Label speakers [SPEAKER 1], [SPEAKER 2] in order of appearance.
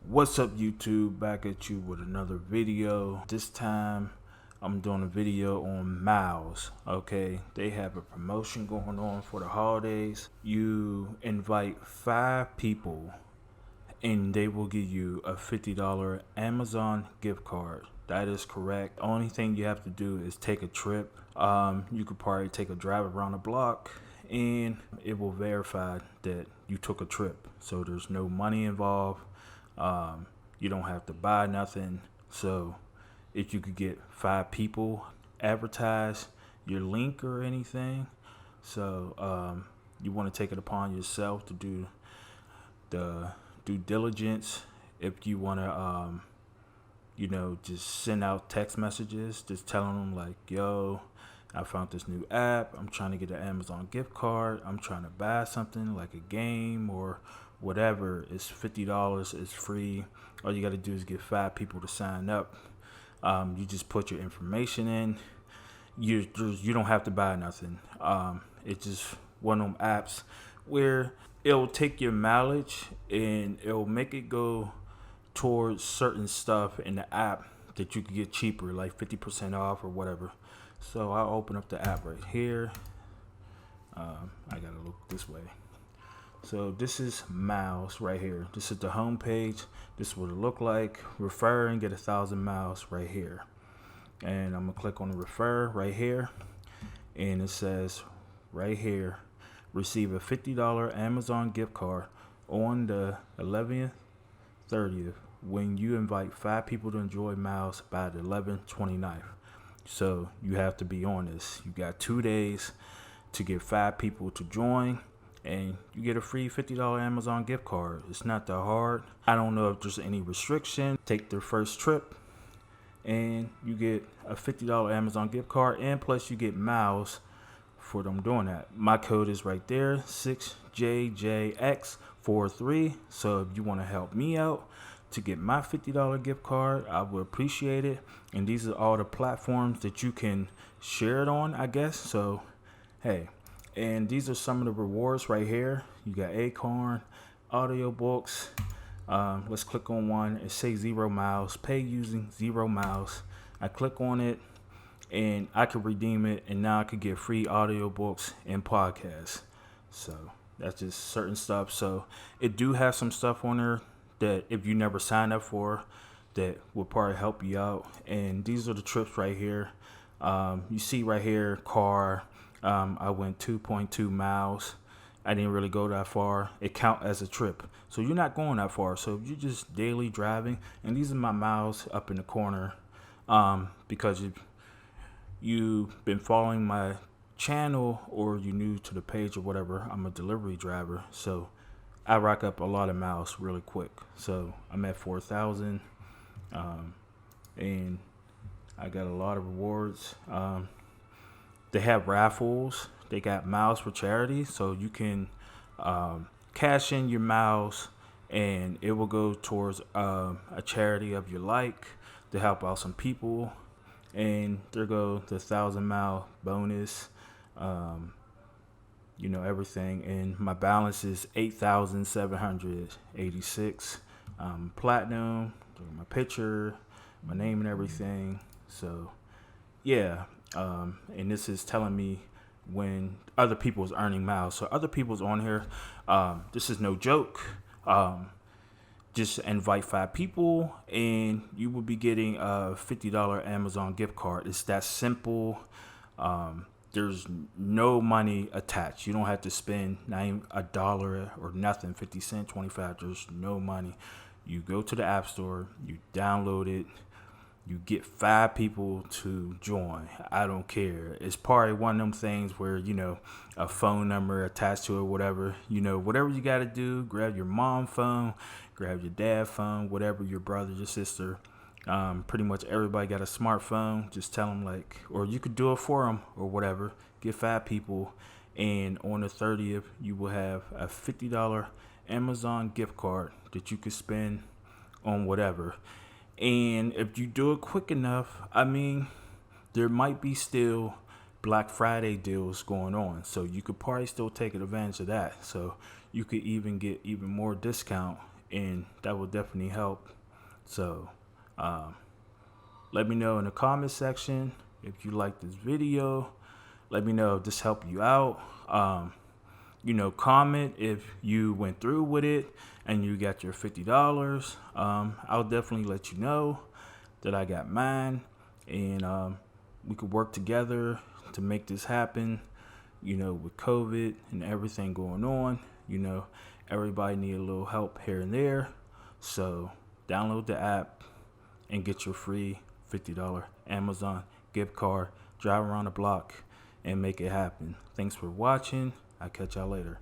[SPEAKER 1] What's up, YouTube? Back at you with another video. This time I'm doing a video on miles. Okay, they have a promotion going on for the holidays. You invite 5 people and they will give you a $50 Amazon gift card. That is correct. Only thing you have to do is take a trip. You could probably take a drive around the block and it will verify that you took a trip. So there's no money involved. You don't have to buy nothing. So if you could get 5 people, advertise your link or anything. So you want to take it upon yourself to do the due diligence. If you want to, just send out text messages, just telling them like, yo, I found this new app. I'm trying to get an Amazon gift card. I'm trying to buy something like a game or whatever. It's $50. It's free. All you got to do is get 5 people to sign up. You just put your information in. You don't have to buy nothing. It's just one of them apps where it'll take your mileage and it'll make it go towards certain stuff in the app that you could get cheaper, like 50% off or whatever. So I'll open up the app right here. I gotta look this way. So this is miles right here. This is the home page. This is what it look like. Refer and get 1,000 miles right here. And I'm gonna click on the refer right here. And it says right here, receive a $50 Amazon gift card on the 11th, 30th when you invite 5 people to enjoy miles by the 11/29th. So you have to be on this. You got 2 days to get 5 people to join, and you get a free $50 Amazon gift card. It's not that hard. I don't know if there's any restriction. Take their first trip, and you get a $50 Amazon gift card, and plus you get miles for them doing that. My code is right there, 6JJX43. So if you want to help me out to get my $50 gift card, I would appreciate it. And these are all the platforms that you can share it on, I guess. So hey, and these are some of the rewards right here. You got Acorn, audiobooks. Let's click on one. It says 0 miles, pay using 0 miles. I click on it and I could redeem it, and now I could get free audiobooks and podcasts. So that's just certain stuff. So it do have some stuff on there that if you never signed up for, that will probably help you out. And these are the trips right here. You see right here, car. I went 2.2 miles. I didn't really go that far. It count as a trip. So you're not going that far. So if you're just daily driving, and these are my miles up in the corner, because you've been following my channel or you're new to the page or whatever, I'm a delivery driver. So I rack up a lot of miles really quick. So I'm at 4,000, and I got a lot of rewards. They have raffles. They got miles for charity, so you can cash in your miles, and it will go towards a charity of your like to help out some people. And there go the 1,000-mile bonus. Everything, and my balance is 8,786. Platinum, my picture, my name and everything. So yeah, and this is telling me when other people's earning miles. So other people's on here. This is no joke. Just invite 5 people and you will be getting a $50 Amazon gift card. It's that simple. There's no money attached. You don't have to spend not even $1 or nothing, 50 cents, 25. There's no money. You go to the App Store, you download it, you get 5 people to join. I don't care. It's probably one of them things where, a phone number attached to it, whatever. Whatever you got to do, grab your mom's phone, grab your dad's phone, whatever, your brother, your sister. Pretty much everybody got a smartphone. Just tell them or you could do it for them or whatever. Get 5 people, and on the 30th, you will have a $50 Amazon gift card that you could spend on whatever. And if you do it quick enough, there might be still Black Friday deals going on. So you could probably still take advantage of that. So you could even get even more discount and that will definitely help. So let me know in the comment section if you like this video. Let me know if this helped you out. Comment if you went through with it and you got your $50. I'll definitely let you know that I got mine, and we could work together to make this happen. With COVID and everything going on, everybody need a little help here and there. So download the app and get your free $50 Amazon gift card. Drive around the block and make it happen. Thanks for watching. I'll catch y'all later.